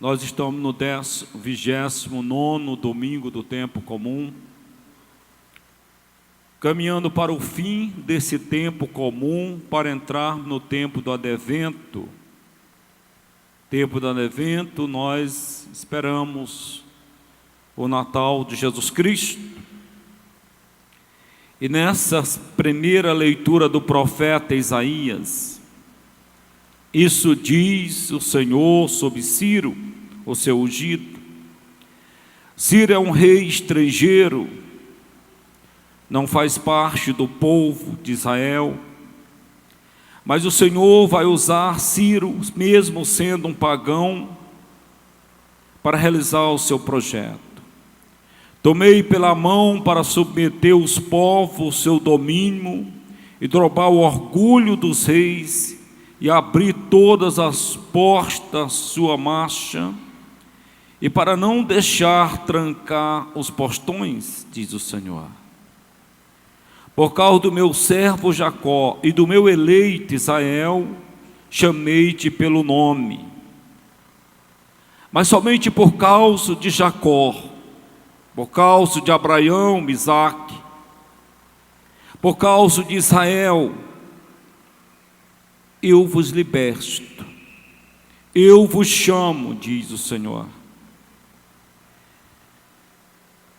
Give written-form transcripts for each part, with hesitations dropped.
Nós estamos no 29º domingo do tempo comum, caminhando para o fim desse tempo comum, para entrar no tempo do advento. Tempo do advento, nós esperamos o Natal de Jesus Cristo. E nessa primeira leitura do profeta Isaías, isso diz o Senhor sobre Ciro, o seu ungido. Ciro é um rei estrangeiro, não faz parte do povo de Israel, mas o Senhor vai usar Ciro, mesmo sendo um pagão, para realizar o seu projeto. Tomei pela mão para submeter os povos ao seu domínio e derrubar o orgulho dos reis e abrir todas as portas da sua marcha, e para não deixar trancar os portões, diz o Senhor. Por causa do meu servo Jacó e do meu eleito Israel, chamei-te pelo nome. Mas somente por causa de Jacó, por causa de Abraão, Isaque, por causa de Israel, eu vos liberto, eu vos chamo, diz o Senhor.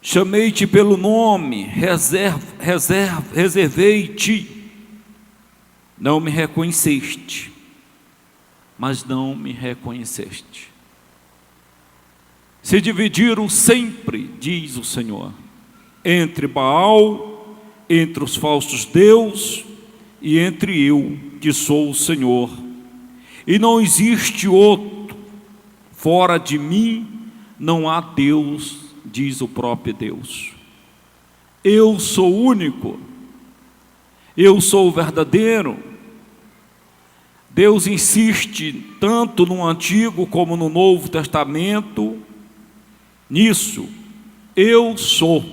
Chamei-te pelo nome, reservei-te, não me reconheceste, mas não me reconheceste. Se dividiram sempre, diz o Senhor, entre Baal, entre os falsos deuses e entre eu, que sou o Senhor. E não existe outro, fora de mim não há Deus, diz o próprio Deus. Eu sou único, eu sou o verdadeiro. Deus insiste tanto no Antigo como no Novo Testamento nisso, eu sou.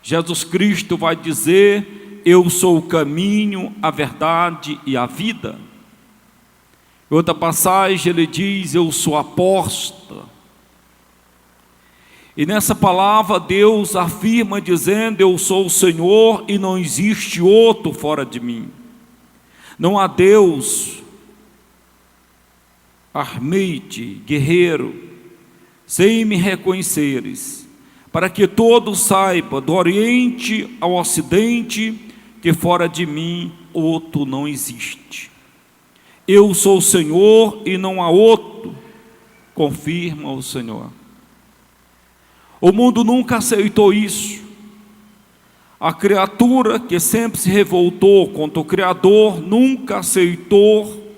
Jesus Cristo vai dizer: eu sou o caminho, a verdade e a vida. Em outra passagem ele diz: eu sou a porta. E nessa palavra Deus afirma dizendo: eu sou o Senhor e não existe outro fora de mim. Não há Deus, armei-te, guerreiro, sem me reconheceres, para que todos saibam, do Oriente ao Ocidente, que fora de mim outro não existe. Eu sou o Senhor e não há outro, confirma o Senhor. O mundo nunca aceitou isso. A criatura que sempre se revoltou contra o Criador nunca aceitou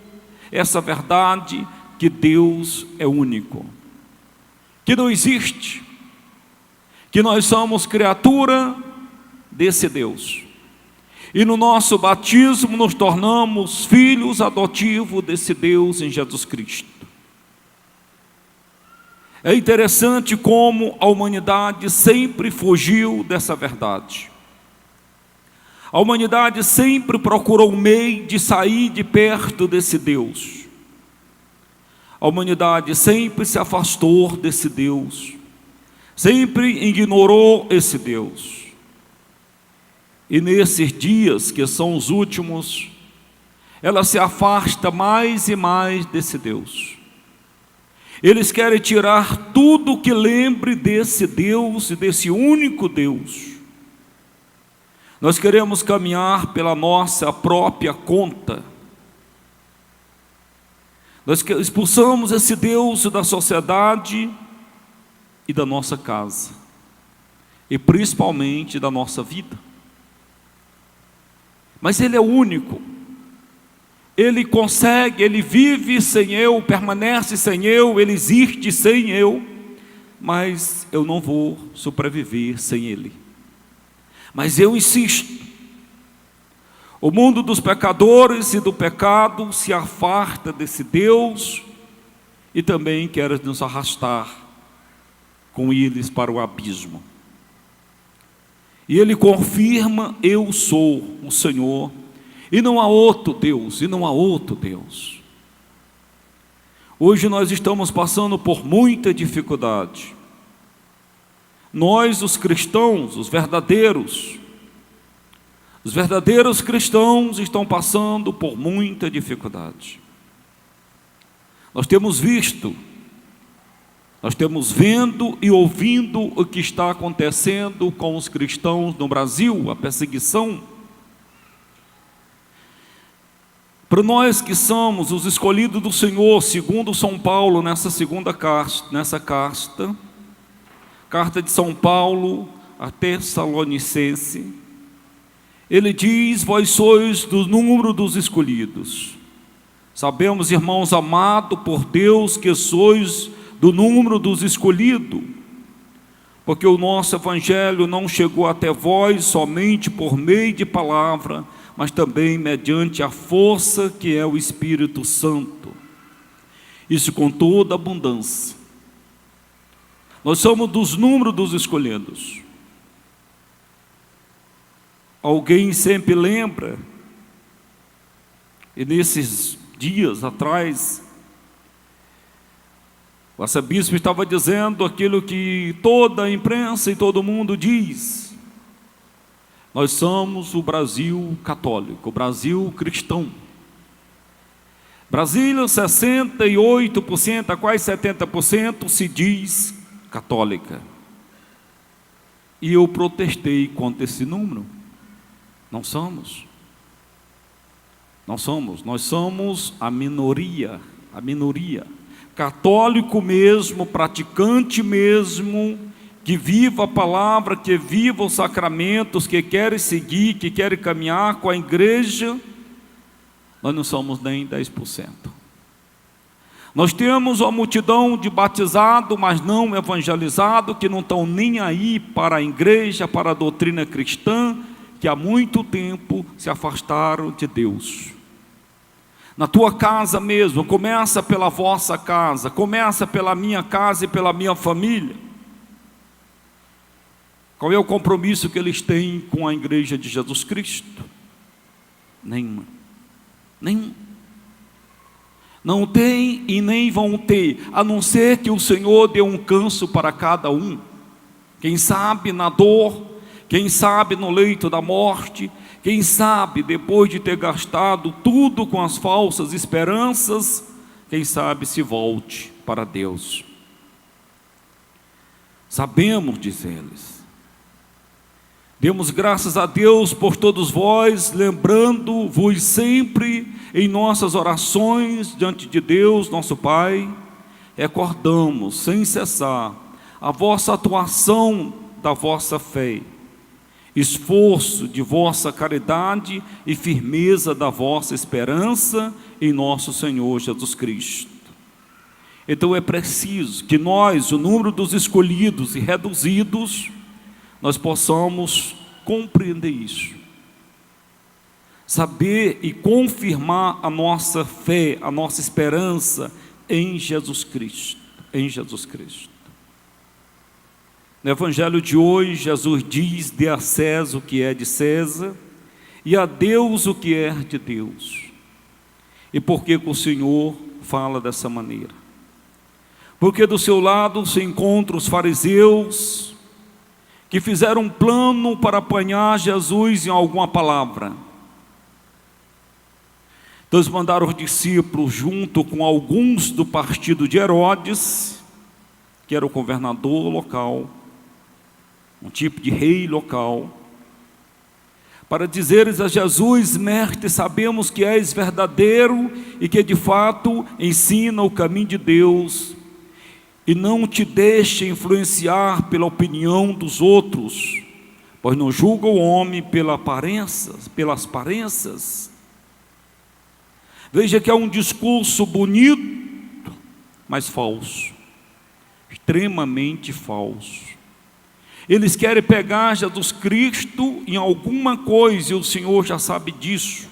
essa verdade, que Deus é único, que não existe, que nós somos criatura desse Deus. E no nosso batismo nos tornamos filhos adotivos desse Deus em Jesus Cristo. É interessante como a humanidade sempre fugiu dessa verdade. A humanidade sempre procurou um meio de sair de perto desse Deus. A humanidade sempre se afastou desse Deus, sempre ignorou esse Deus. E nesses dias, que são os últimos, ela se afasta mais e mais desse Deus. Eles querem tirar tudo que lembre desse Deus e desse único Deus. Nós queremos caminhar pela nossa própria conta. Nós expulsamos esse Deus da sociedade e da nossa casa, e principalmente da nossa vida. Mas Ele é único. Ele consegue, Ele vive sem eu, permanece sem eu, Ele existe sem eu, mas eu não vou sobreviver sem Ele. Mas eu insisto. O mundo dos pecadores e do pecado se afasta desse Deus e também quer nos arrastar com eles para o abismo. E Ele confirma: eu sou o Senhor, e não há outro Deus, e não há outro Deus. Hoje nós estamos passando por muita dificuldade. Nós, os cristãos, os verdadeiros cristãos estão passando por muita dificuldade. Nós temos vendo e ouvindo o que está acontecendo com os cristãos no Brasil, a perseguição. Para nós que somos os escolhidos do Senhor, segundo São Paulo, nessa carta de São Paulo a Tessalonicense, ele diz: vós sois do número dos escolhidos. Sabemos, irmãos amados por Deus, que sois do número dos escolhidos, porque o nosso evangelho não chegou até vós somente por meio de palavra, mas também mediante a força que é o Espírito Santo. Isso com toda abundância. Nós somos dos números dos escolhidos. Alguém sempre lembra, e nesses dias atrás, o arcebispo estava dizendo aquilo que toda a imprensa e todo mundo diz: nós somos o Brasil católico, o Brasil cristão. Brasília, 68%, a quase 70% se diz católica. E eu protestei contra esse número. Não somos. Nós somos a minoria. Católico mesmo, praticante mesmo, que viva a palavra, que viva os sacramentos, que querem seguir, que querem caminhar com a igreja, nós não somos nem 10%. Nós temos uma multidão de batizados, mas não evangelizados, que não estão nem aí para a igreja, para a doutrina cristã, que há muito tempo se afastaram de Deus. Na tua casa mesmo, começa pela vossa casa, começa pela minha casa e pela minha família. Qual é o compromisso que eles têm com a igreja de Jesus Cristo? Nenhum. Não tem e nem vão ter, a não ser que o Senhor dê um canso para cada um. Quem sabe na dor, quem sabe no leito da morte, quem sabe depois de ter gastado tudo com as falsas esperanças, quem sabe se volte para Deus. Sabemos, diz eles. Demos graças a Deus por todos vós, lembrando-vos sempre em nossas orações diante de Deus, nosso Pai. Recordamos sem cessar a vossa atuação da vossa fé, esforço de vossa caridade e firmeza da vossa esperança em nosso Senhor Jesus Cristo. Então é preciso que nós, o número dos escolhidos e reduzidos, nós possamos compreender isso, saber e confirmar a nossa fé, a nossa esperança em Jesus Cristo, No evangelho de hoje, Jesus diz: dê a César o que é de César e a Deus o que é de Deus. E por que o Senhor fala dessa maneira? Porque do seu lado se encontram os fariseus, que fizeram um plano para apanhar Jesus em alguma palavra. Então eles mandaram os discípulos junto com alguns do partido de Herodes, que era o governador local, um tipo de rei local, para dizeres a Jesus: mestre, sabemos que és verdadeiro e que de fato ensina o caminho de Deus, e não te deixe influenciar pela opinião dos outros, pois não julga o homem pelas aparências. Veja que é um discurso bonito, mas falso, extremamente falso. Eles querem pegar Jesus Cristo em alguma coisa, e o Senhor já sabe disso.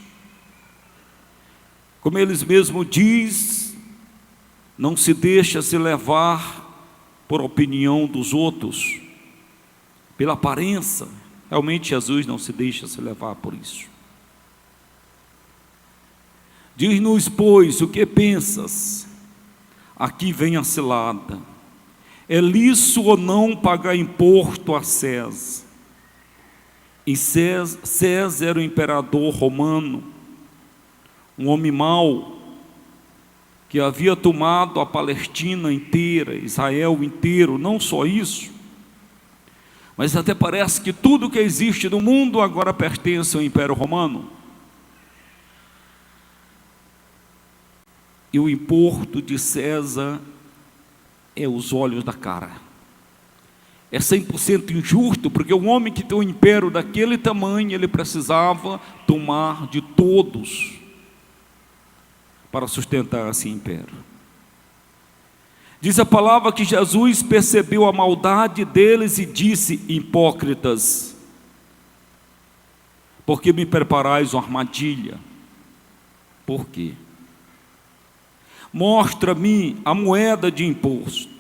Como eles mesmos dizem, não se deixa se levar por opinião dos outros, pela aparência. Realmente Jesus não se deixa se levar por isso. Diz-nos, pois, o que pensas? Aqui vem a cilada. É lícito ou não pagar imposto a César? E César era o imperador romano, um homem mau, que havia tomado a Palestina inteira, Israel inteiro. Não só isso, mas até parece que tudo que existe no mundo agora pertence ao Império Romano. E o imposto de César é os olhos da cara. É 100% injusto, porque um homem que tem um império daquele tamanho, ele precisava tomar de todos para sustentar esse império. Diz a palavra que Jesus percebeu a maldade deles e disse: hipócritas, por que me preparais uma armadilha? Por quê? Mostra-me a moeda de imposto.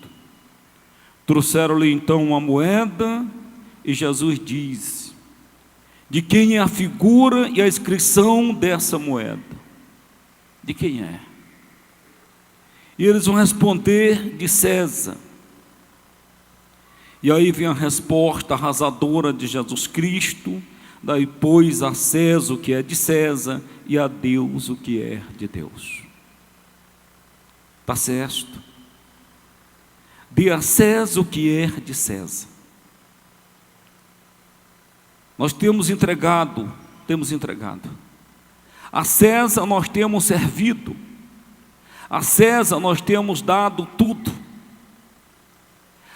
Trouxeram-lhe então uma moeda, e Jesus diz: de quem é a figura e a inscrição dessa moeda? De quem é? E eles vão responder: de César. E aí vem a resposta arrasadora de Jesus Cristo: daí pois a César o que é de César, e a Deus o que é de Deus. Está certo? Dê a César o que é de César. Nós temos entregado. A César nós temos servido. A César nós temos dado tudo.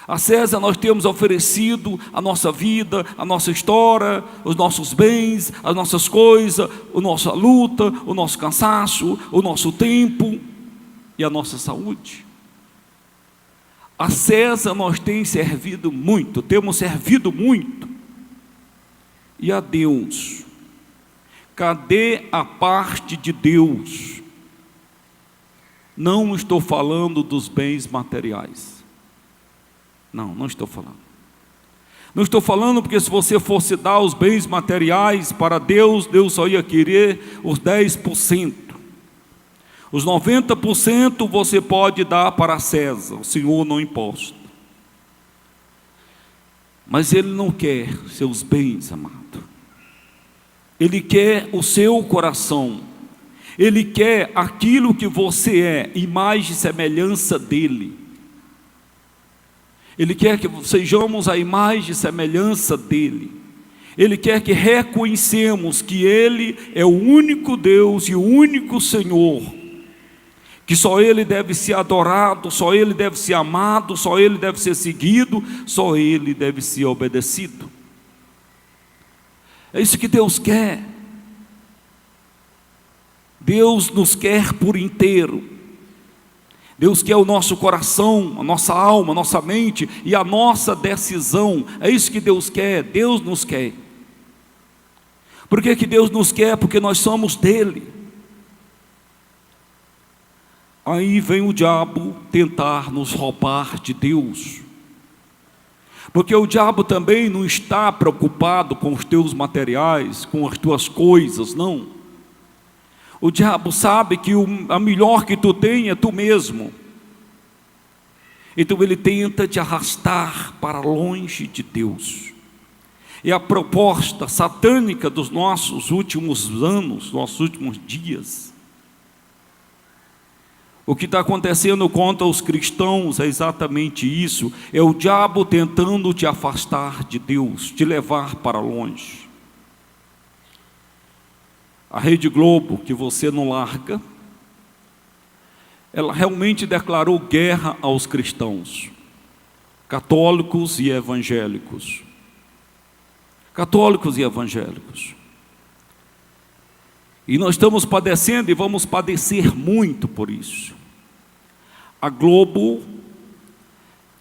A César nós temos oferecido a nossa vida, a nossa história, os nossos bens, as nossas coisas, a nossa luta, o nosso cansaço, o nosso tempo e a nossa saúde. A César nós temos servido muito. E a Deus? Cadê a parte de Deus? Não estou falando dos bens materiais. Não estou falando. Não estou falando porque se você fosse dar os bens materiais para Deus, Deus só ia querer os 10%. Os 90% você pode dar para César, o Senhor não imposto. Mas Ele não quer seus bens, amado. Ele quer o seu coração. Ele quer aquilo que você é, imagem e semelhança dEle. Ele quer que sejamos a imagem e semelhança dEle. Ele quer que reconhecemos que Ele é o único Deus e o único Senhor, que só Ele deve ser adorado, só Ele deve ser amado, só Ele deve ser seguido, só Ele deve ser obedecido. É isso que Deus quer. Deus nos quer por inteiro. Deus quer o nosso coração, a nossa alma, a nossa mente e a nossa decisão. É isso que Deus quer. Deus nos quer. Por que Deus nos quer? Porque nós somos dEle. Aí vem o diabo tentar nos roubar de Deus, porque o diabo também não está preocupado com os teus materiais, com as tuas coisas, não. O diabo sabe que a melhor que tu tem é tu mesmo. Então ele tenta te arrastar para longe de Deus. É a proposta satânica dos nossos últimos anos, nossos últimos dias. O que está acontecendo contra os cristãos é exatamente isso. É o diabo tentando te afastar de Deus, te levar para longe. A Rede Globo, que você não larga, ela realmente declarou guerra aos cristãos, católicos e evangélicos. Católicos e evangélicos. E nós estamos padecendo e vamos padecer muito por isso. A Globo,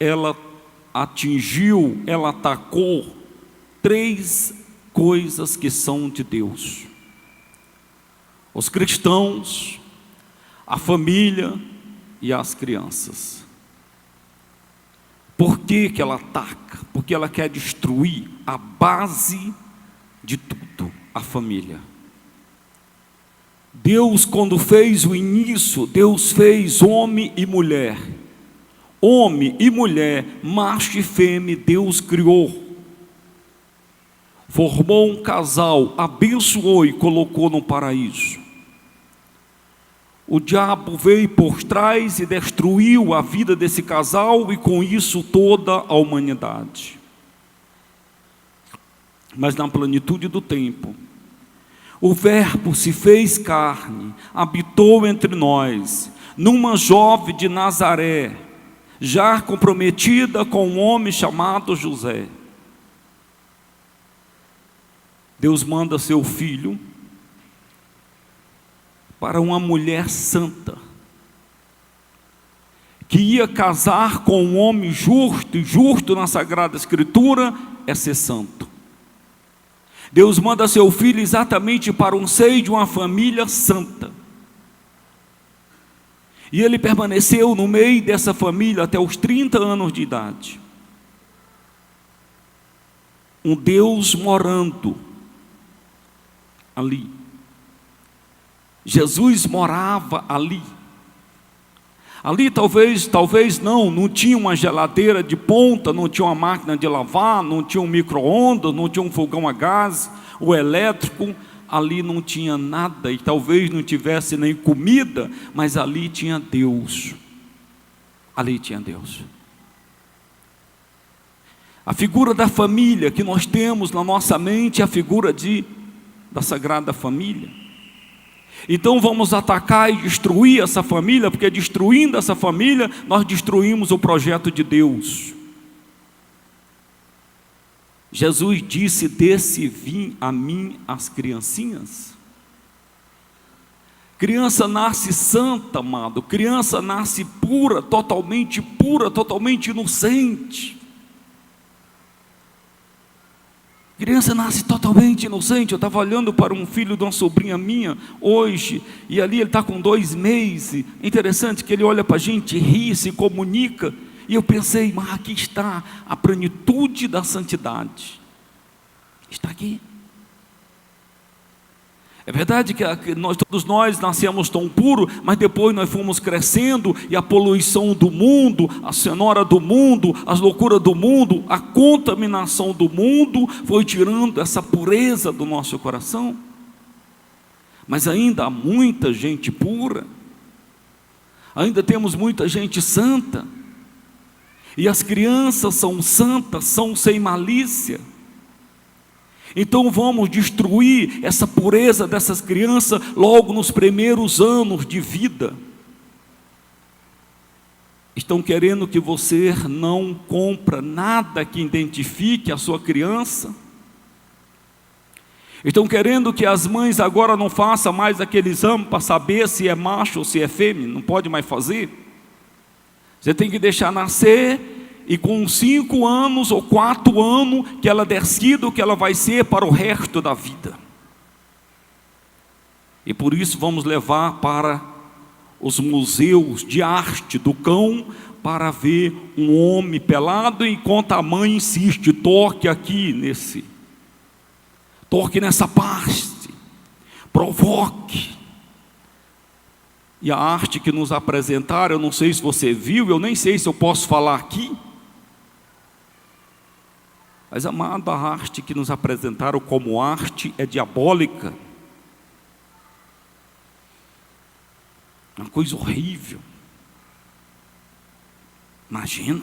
ela atacou 3 coisas que são de Deus: os cristãos, a família e as crianças. Por que ela ataca? Porque ela quer destruir a base de tudo, a família. Deus, quando fez o início, Deus fez homem e mulher. Homem e mulher, macho e fêmea, Deus criou. Formou um casal, abençoou e colocou no paraíso. O diabo veio por trás e destruiu a vida desse casal e com isso toda a humanidade. Mas na plenitude do tempo, o Verbo se fez carne, habitou entre nós, numa jovem de Nazaré, já comprometida com um homem chamado José. Deus manda seu filho para uma mulher santa, que ia casar com um homem justo, e justo na Sagrada Escritura é ser santo. Deus manda seu filho exatamente para um seio de uma família santa. E ele permaneceu no meio dessa família até os 30 anos de idade. Um Deus morando ali. Jesus morava ali. Ali talvez não tinha uma geladeira de ponta, não tinha uma máquina de lavar, não tinha um micro-ondas, não tinha um fogão a gás, o elétrico, ali não tinha nada, e talvez não tivesse nem comida, mas ali tinha Deus. Ali tinha Deus. A figura da família que nós temos na nossa mente é a figura da Sagrada Família. Então vamos atacar e destruir essa família, porque destruindo essa família, nós destruímos o projeto de Deus. Jesus disse: "Desse vim a mim as criancinhas". Criança nasce santa, amado. Criança nasce pura, totalmente inocente. Criança nasce totalmente inocente. Eu estava olhando para um filho de uma sobrinha minha hoje, e ali ele está com 2 meses. É interessante que ele olha para a gente, ri, se comunica. E eu pensei, mas aqui está a plenitude da santidade. Está aqui. É verdade que todos nós nascemos tão puros, mas depois nós fomos crescendo, e a poluição do mundo, a cenoura do mundo, as loucuras do mundo, a contaminação do mundo, foi tirando essa pureza do nosso coração. Mas ainda há muita gente pura, ainda temos muita gente santa, e as crianças são santas, são sem malícia. Então vamos destruir essa pureza dessas crianças logo nos primeiros anos de vida. Estão querendo que você não compre nada que identifique a sua criança. Estão querendo que as mães agora não façam mais aquele exame para saber se é macho ou se é fêmea. Não pode mais fazer. Você tem que deixar nascer, e com 5 anos ou 4 anos, que ela decida o que ela vai ser para o resto da vida. E por isso vamos levar para os museus de arte do cão, para ver um homem pelado, enquanto a mãe insiste, toque nessa parte, provoque. E a arte que nos apresentaram, eu não sei se você viu, eu nem sei se eu posso falar aqui, mas, amado, a arte que nos apresentaram como arte é diabólica. Uma coisa horrível. Imagina,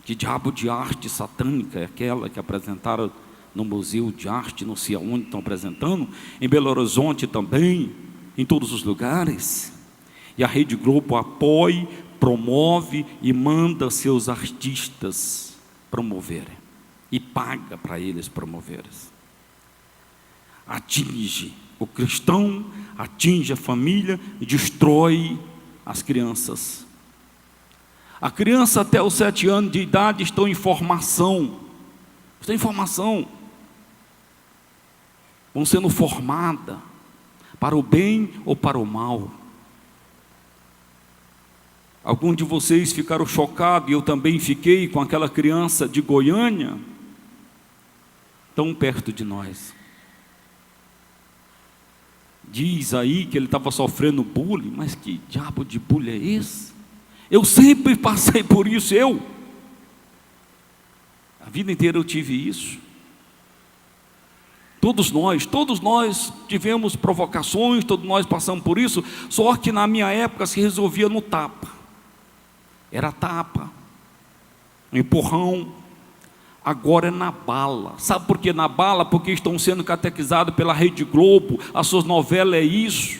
que diabo de arte satânica é aquela que apresentaram no Museu de Arte, não sei aonde estão apresentando, em Belo Horizonte também, em todos os lugares. E a Rede Globo apoia, promove e manda seus artistas promoverem. E paga para eles promoverem. Atinge o cristão, atinge a família e destrói as crianças. A criança até os 7 anos de idade estão em formação. Estão em formação. Vão sendo formadas para o bem ou para o mal. Alguns de vocês ficaram chocados, e eu também fiquei, com aquela criança de Goiânia, tão perto de nós. Diz aí que ele estava sofrendo bullying, mas que diabo de bullying é esse? Eu sempre passei por isso, a vida inteira eu tive isso. Todos nós tivemos provocações, todos nós passamos por isso, só que na minha época se resolvia no tapa. Era tapa, empurrão. Agora é na bala. Sabe por que na bala? Porque estão sendo catequizados pela Rede Globo. As suas novelas é isso.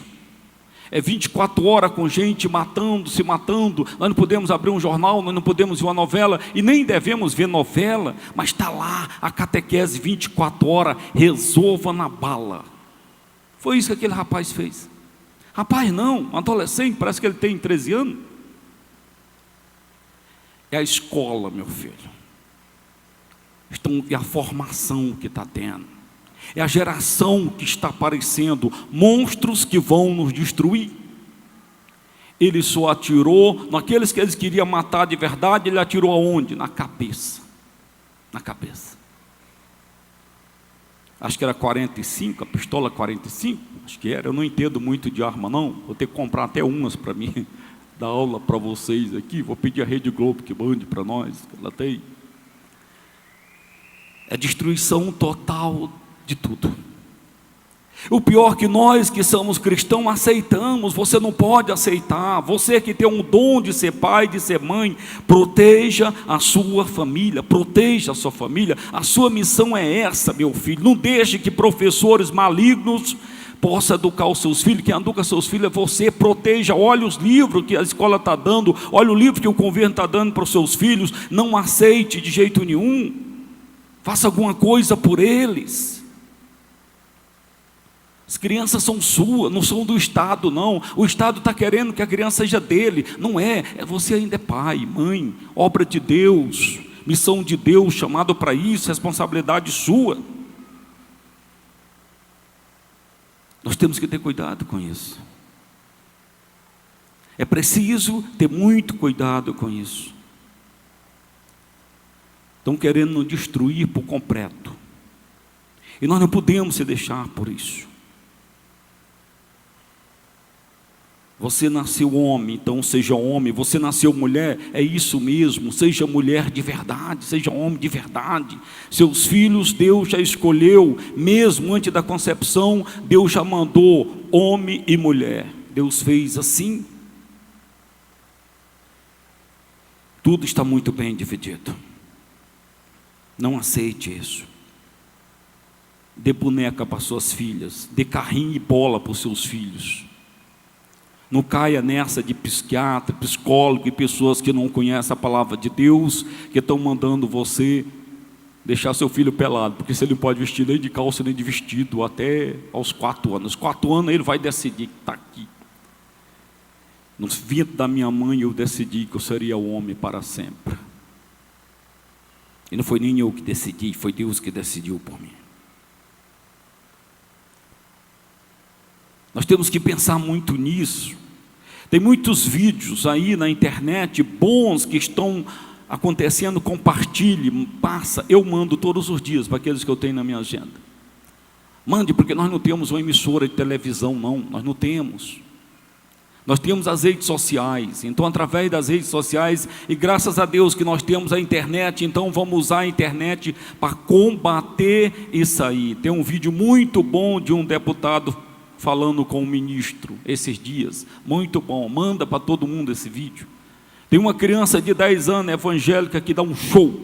É 24 horas com gente matando, se matando. Nós não podemos abrir um jornal, nós não podemos ver uma novela, e nem devemos ver novela, mas está lá a catequese 24 horas, resolva na bala. Foi isso que aquele rapaz fez. Rapaz não, um adolescente, parece que ele tem 13 anos. É a escola, meu filho. É a formação que está tendo, é a geração que está aparecendo, monstros que vão nos destruir. Ele só atirou naqueles que eles queriam matar de verdade. Ele atirou aonde? Na cabeça. Acho que era 45, a pistola 45, acho que era. Eu não entendo muito de arma não, vou ter que comprar até umas para mim dar aula para vocês aqui. Vou pedir a Rede Globo que mande para nós, que ela tem. É destruição total de tudo. O pior que nós que somos cristãos aceitamos. Você não pode aceitar. Você que tem um dom de ser pai, de ser mãe, proteja a sua família, proteja a sua família. A sua missão é essa, meu filho. Não deixe que professores malignos possam educar os seus filhos. Quem educa seus filhos é você. Proteja, olha os livros que a escola está dando, olha o livro que o governo está dando para os seus filhos. Não aceite de jeito nenhum. Faça alguma coisa por eles. As crianças são suas, não são do Estado não. O Estado está querendo que a criança seja dele. Não é, você ainda é pai, mãe, obra de Deus, missão de Deus, chamado para isso, responsabilidade sua. Nós temos que ter cuidado com isso. É preciso ter muito cuidado com isso. Estão querendo nos destruir por completo, e nós não podemos se deixar por isso. Você nasceu homem, então seja homem. Você nasceu mulher, é isso mesmo. Seja mulher de verdade, seja homem de verdade. Seus filhos Deus já escolheu, mesmo antes da concepção. Deus já mandou homem e mulher. Deus fez assim. Tudo está muito bem dividido. Não aceite isso. Dê boneca para suas filhas, dê carrinho e bola para os seus filhos. Não caia nessa de psiquiatra, psicólogo e pessoas que não conhecem a palavra de Deus, que estão mandando você deixar seu filho pelado, porque você não pode vestir nem de calça nem de vestido até aos 4 anos. 4 anos ele vai decidir que está aqui. No ventre da minha mãe eu decidi que eu seria homem para sempre. E não foi nem eu que decidi, foi Deus que decidiu por mim. Nós temos que pensar muito nisso. Tem muitos vídeos aí na internet bons que estão acontecendo. Compartilhe, passa. Eu mando todos os dias para aqueles que eu tenho na minha agenda. Mande, porque nós não temos uma emissora de televisão não, nós não temos. Nós temos as redes sociais, então através das redes sociais, e graças a Deus que nós temos a internet, então vamos usar a internet para combater isso aí. Tem um vídeo muito bom de um deputado falando com o ministro esses dias, muito bom, manda para todo mundo esse vídeo. Tem uma criança de 10 anos evangélica que dá um show,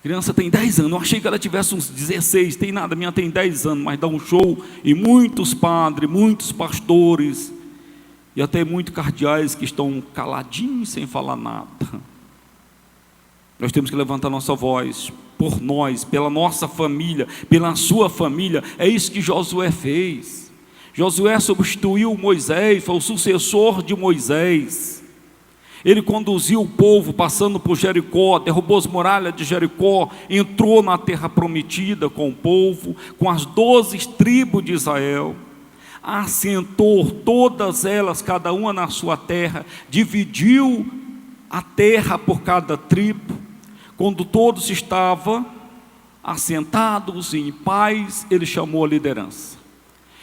criança tem 10 anos, eu achei que ela tivesse uns 16, tem nada, a minha tem 10 anos, mas dá um show, e muitos padres, muitos pastores, e até muitos cardeais que estão caladinhos, sem falar nada. Nós temos que levantar nossa voz, por nós, pela nossa família, pela sua família. É isso que Josué fez. Josué substituiu Moisés, foi o sucessor de Moisés. Ele conduziu o povo passando por Jericó, derrubou as muralhas de Jericó, entrou na terra prometida com o povo, com as 12 tribos de Israel, assentou todas elas, cada uma na sua terra, dividiu a terra por cada tribo. Quando todos estavam assentados em paz, ele chamou a liderança.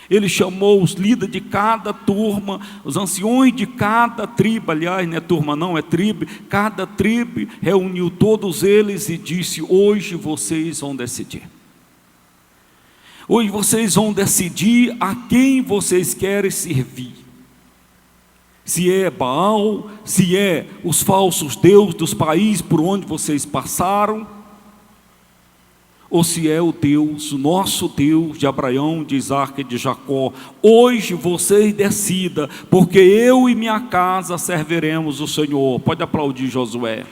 Ele chamou os líderes de cada turma, os anciões de cada tribo, aliás, não é turma não, é tribo, cada tribo reuniu todos eles e disse: hoje vocês vão decidir. Hoje vocês vão decidir a quem vocês querem servir. Se é Baal, se é os falsos deuses dos países por onde vocês passaram, ou se é o Deus, o nosso Deus de Abraão, de Isaac e de Jacó. Hoje vocês decidam, porque eu e minha casa serviremos o Senhor. Pode aplaudir Josué.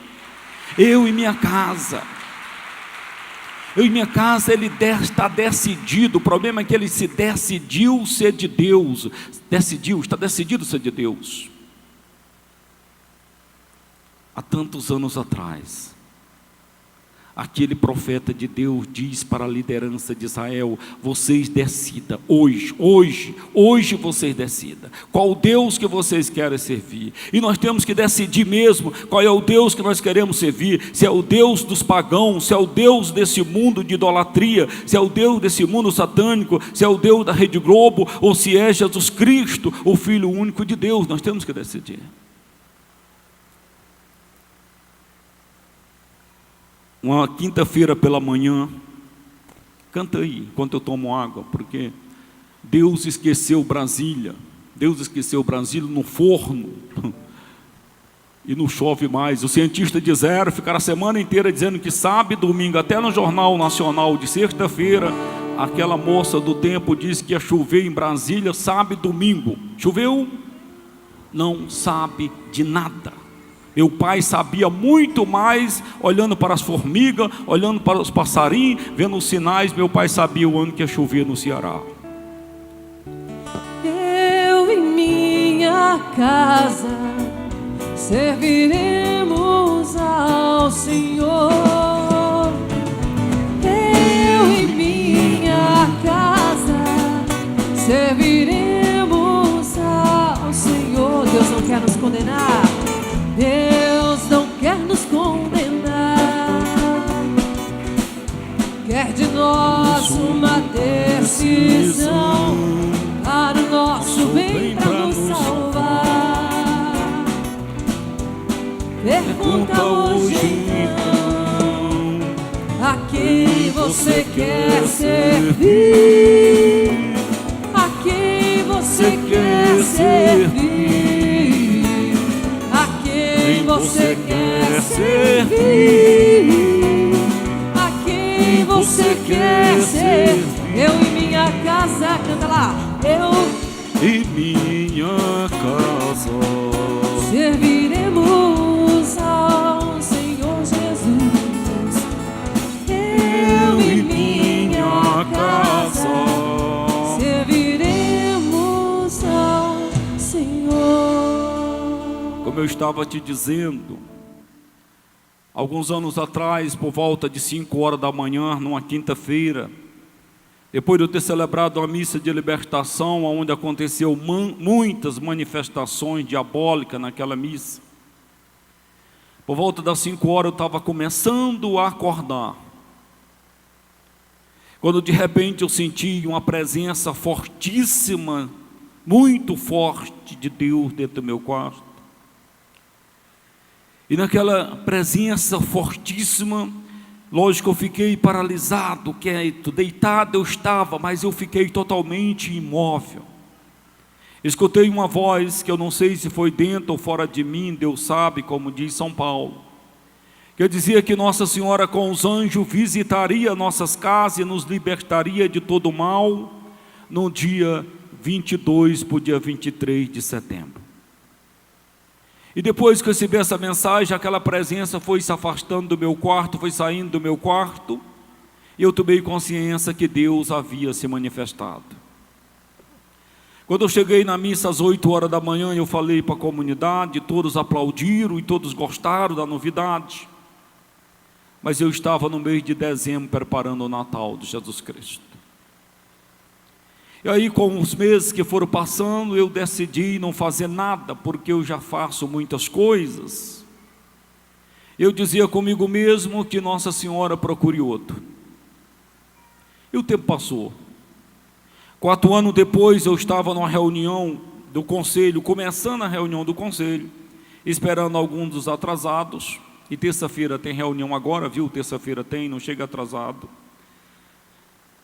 Eu e minha casa. Eu e minha casa, ele está decidido. O problema é que ele se decidiu ser de Deus. Está decidido ser de Deus. Há tantos anos atrás, aquele profeta de Deus diz para a liderança de Israel: vocês decidam, hoje vocês decidam, qual o Deus que vocês querem servir. E nós temos que decidir mesmo, qual é o Deus que nós queremos servir, se é o Deus dos pagãos, se é o Deus desse mundo de idolatria, se é o Deus desse mundo satânico, se é o Deus da Rede Globo, ou se é Jesus Cristo, o Filho único de Deus. Nós temos que decidir. Uma quinta-feira pela manhã, canta aí, enquanto eu tomo água, porque Deus esqueceu Brasília no forno, e não chove mais. Os cientistas disseram, ficaram a semana inteira dizendo que sábado e domingo, até no Jornal Nacional de sexta-feira, aquela moça do tempo disse que ia chover em Brasília sábado e domingo. Choveu? Não sabe de nada. Meu pai sabia muito mais, olhando para as formigas, olhando para os passarinhos, vendo os sinais. Meu pai sabia o ano que ia chover no Ceará. Eu e minha casa serviremos ao Senhor. Eu e minha casa serviremos ao Senhor. Deus não quer nos condenar. Deus não quer nos condenar, quer de nós uma decisão para o nosso bem, para nos salvar. Pergunta hoje então, a quem você quer servir, a quem você quer servir, você quer servir, a quem você quer servir. Eu e minha casa, canta lá. Eu e minha casa serviremos ao Senhor Jesus. Eu e minha casa serviremos ao Senhor. Como eu estava te dizendo, alguns anos atrás, por volta de 5 horas da manhã, numa quinta-feira, depois de eu ter celebrado uma missa de libertação, onde aconteceu muitas manifestações diabólicas naquela missa, por volta das 5 horas eu estava começando a acordar, quando de repente eu senti uma presença fortíssima, muito forte de Deus dentro do meu quarto. E naquela presença fortíssima, lógico, eu fiquei paralisado, quieto, deitado eu estava, mas eu fiquei totalmente imóvel. Escutei uma voz que eu não sei se foi dentro ou fora de mim, Deus sabe, como diz São Paulo, que dizia que Nossa Senhora com os anjos visitaria nossas casas e nos libertaria de todo mal no dia 22 para o dia 23 de setembro. E depois que eu recebi essa mensagem, aquela presença foi se afastando do meu quarto, foi saindo do meu quarto, e eu tomei consciência que Deus havia se manifestado. Quando eu cheguei na missa às 8 horas da manhã, eu falei para a comunidade, todos aplaudiram e todos gostaram da novidade. Mas eu estava no mês de dezembro preparando o Natal de Jesus Cristo. E aí, com os meses que foram passando, eu decidi não fazer nada, porque eu já faço muitas coisas. Eu dizia comigo mesmo que Nossa Senhora procure outro. E o tempo passou. 4 anos depois, eu estava numa reunião do conselho, começando a reunião do conselho, esperando alguns dos atrasados. E terça-feira tem reunião agora, viu? Terça-feira tem, não chega atrasado.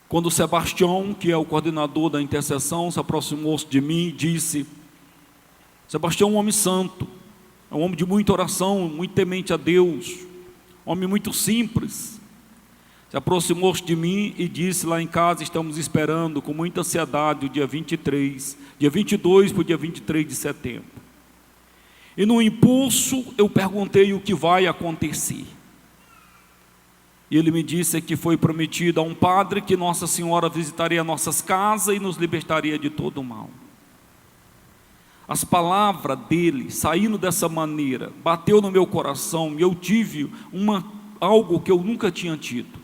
Quando o Sebastião, que é o coordenador da intercessão, se aproximou-se de mim e disse: Sebastião é um homem santo, é um homem de muita oração, muito temente a Deus, um homem muito simples. Se aproximou-se de mim e disse: lá em casa estamos esperando com muita ansiedade o dia 23, dia 22 para o dia 23 de setembro. E no impulso eu perguntei o que vai acontecer. E ele me disse que foi prometido a um padre que Nossa Senhora visitaria nossas casas e nos libertaria de todo o mal. As palavras dele, saindo dessa maneira, bateu no meu coração e eu tive algo que eu nunca tinha tido.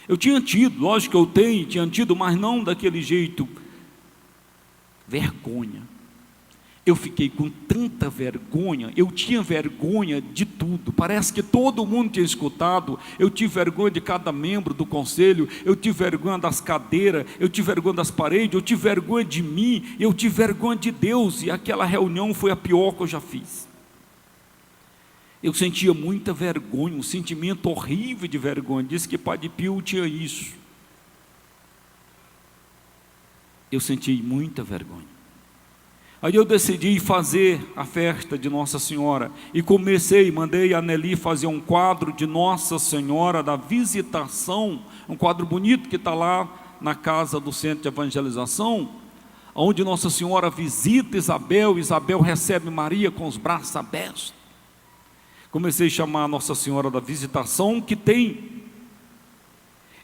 Eu tinha tido, lógico que eu tinha tido, mas não daquele jeito. Vergonha. Eu fiquei com tanta vergonha, eu tinha vergonha de tudo, parece que todo mundo tinha escutado. Eu tive vergonha de cada membro do conselho, eu tive vergonha das cadeiras, eu tive vergonha das paredes, eu tive vergonha de mim, eu tive vergonha de Deus, e aquela reunião foi a pior que eu já fiz. Eu sentia muita vergonha, um sentimento horrível de vergonha. Disse que Padre Pio tinha isso. Eu senti muita vergonha. Aí eu decidi fazer a festa de Nossa Senhora e mandei a Nelly fazer um quadro de Nossa Senhora da Visitação, um quadro bonito que está lá na casa do Centro de Evangelização, onde Nossa Senhora visita Isabel, Isabel recebe Maria com os braços abertos. Comecei a chamar Nossa Senhora da Visitação, que tem.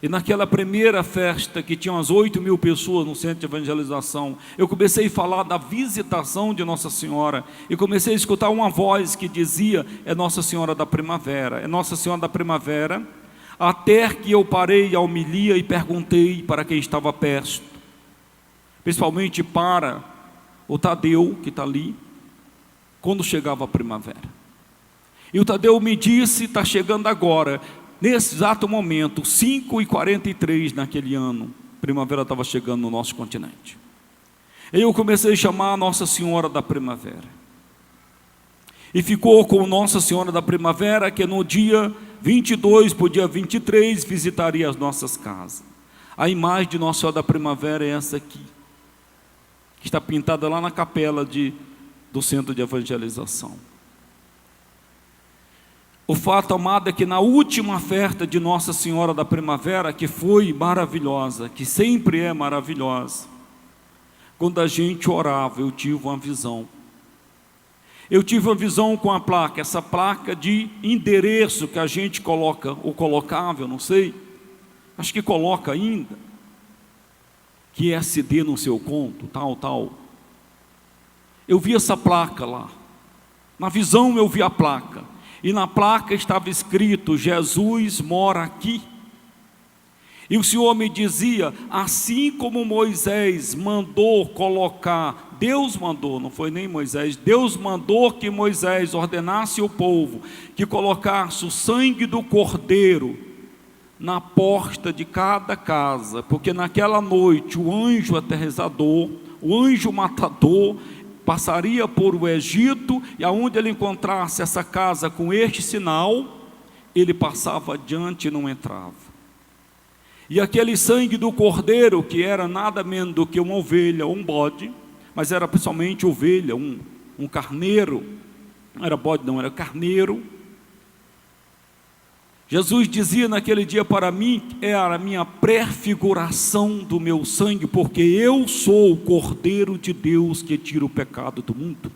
E naquela primeira festa, que tinha umas 8.000 pessoas no Centro de Evangelização, eu comecei a falar da visitação de Nossa Senhora, e comecei a escutar uma voz que dizia: é Nossa Senhora da Primavera, é Nossa Senhora da Primavera, até que eu parei a homilia e perguntei para quem estava perto, principalmente para o Tadeu, que está ali, quando chegava a primavera. E o Tadeu me disse: está chegando agora. Nesse exato momento, 5h43 naquele ano, primavera estava chegando no nosso continente. E eu comecei a chamar a Nossa Senhora da Primavera. E ficou com Nossa Senhora da Primavera, que no dia 22 para o dia 23 visitaria as nossas casas. A imagem de Nossa Senhora da Primavera é essa aqui, que está pintada lá na capela do Centro de Evangelização. O fato, amado, é que na última festa de Nossa Senhora da Primavera, que foi maravilhosa, que sempre é maravilhosa, quando a gente orava, eu tive uma visão. Eu tive uma visão com a placa, essa placa de endereço que a gente coloca, ou colocava, eu não sei, acho que coloca ainda, que é SD no seu conto, tal. Eu vi essa placa lá, na visão eu vi a placa. E na placa estava escrito: Jesus mora aqui. E o Senhor me dizia: assim como Moisés mandou colocar, Deus mandou, não foi nem Moisés, Deus mandou que Moisés ordenasse ao povo que colocasse o sangue do cordeiro na porta de cada casa, porque naquela noite o anjo aterrorizador, o anjo matador, passaria por o Egito, e aonde ele encontrasse essa casa com este sinal, ele passava adiante e não entrava. E aquele sangue do cordeiro, que era nada menos do que uma ovelha ou um bode, mas era principalmente ovelha, um carneiro, não era bode não, era carneiro. Jesus dizia naquele dia para mim: era a minha prefiguração do meu sangue, porque eu sou o Cordeiro de Deus que tira o pecado do mundo.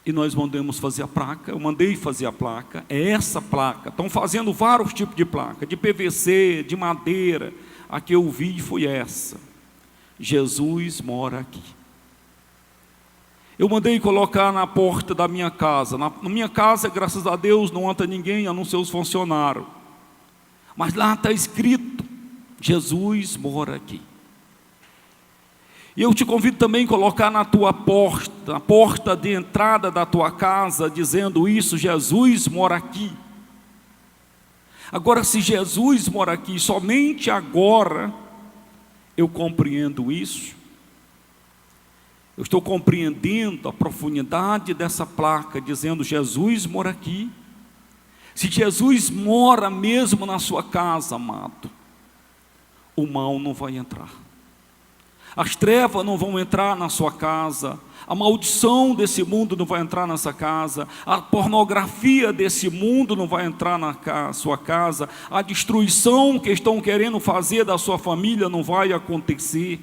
E nós mandamos fazer a placa, eu mandei fazer a placa, é essa placa. Estão fazendo vários tipos de placa, de PVC, de madeira. A que eu vi foi essa: Jesus mora aqui. Eu mandei colocar na porta da minha casa. Na minha casa, graças a Deus, não entra ninguém, a não ser os funcionários. Mas lá está escrito: Jesus mora aqui. E eu te convido também a colocar na tua porta, na porta de entrada da tua casa, dizendo isso: Jesus mora aqui. Agora, se Jesus mora aqui, somente agora eu compreendo isso. Eu estou compreendendo a profundidade dessa placa, dizendo: Jesus mora aqui. Se Jesus mora mesmo na sua casa, amado, o mal não vai entrar. As trevas não vão entrar na sua casa. A maldição desse mundo não vai entrar nessa casa. A pornografia desse mundo não vai entrar na sua casa. A destruição que estão querendo fazer da sua família não vai acontecer,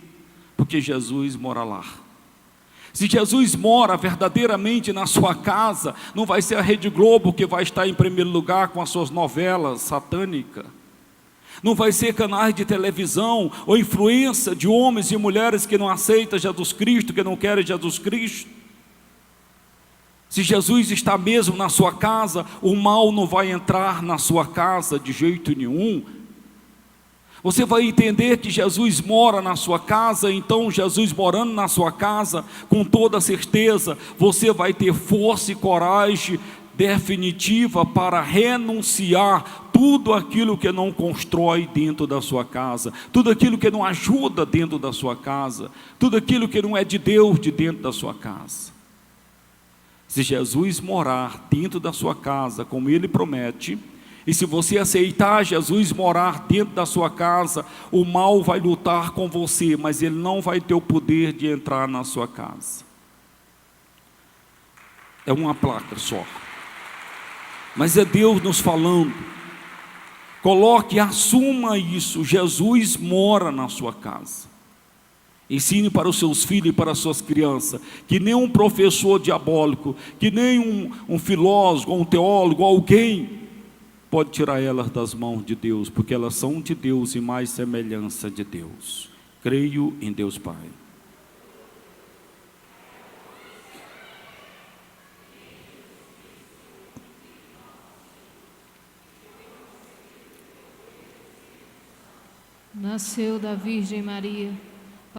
porque Jesus mora lá. Se Jesus mora verdadeiramente na sua casa, não vai ser a Rede Globo que vai estar em primeiro lugar com as suas novelas satânicas. Não vai ser canais de televisão ou influência de homens e mulheres que não aceitam Jesus Cristo, que não querem Jesus Cristo. Se Jesus está mesmo na sua casa, o mal não vai entrar na sua casa de jeito nenhum. Você vai entender que Jesus mora na sua casa, então Jesus morando na sua casa, com toda certeza, você vai ter força e coragem definitiva para renunciar tudo aquilo que não constrói dentro da sua casa, tudo aquilo que não ajuda dentro da sua casa, tudo aquilo que não é de Deus de dentro da sua casa. Se Jesus morar dentro da sua casa, como Ele promete, e se você aceitar Jesus morar dentro da sua casa, o mal vai lutar com você, mas ele não vai ter o poder de entrar na sua casa. É uma placa só. Mas é Deus nos falando. Coloque, assuma isso. Jesus mora na sua casa. Ensine para os seus filhos e para as suas crianças, que nem um professor diabólico, que nem um filósofo, um teólogo, alguém pode tirar elas das mãos de Deus, porque elas são de Deus e mais semelhança de Deus. Creio em Deus Pai. Nasceu da Virgem Maria.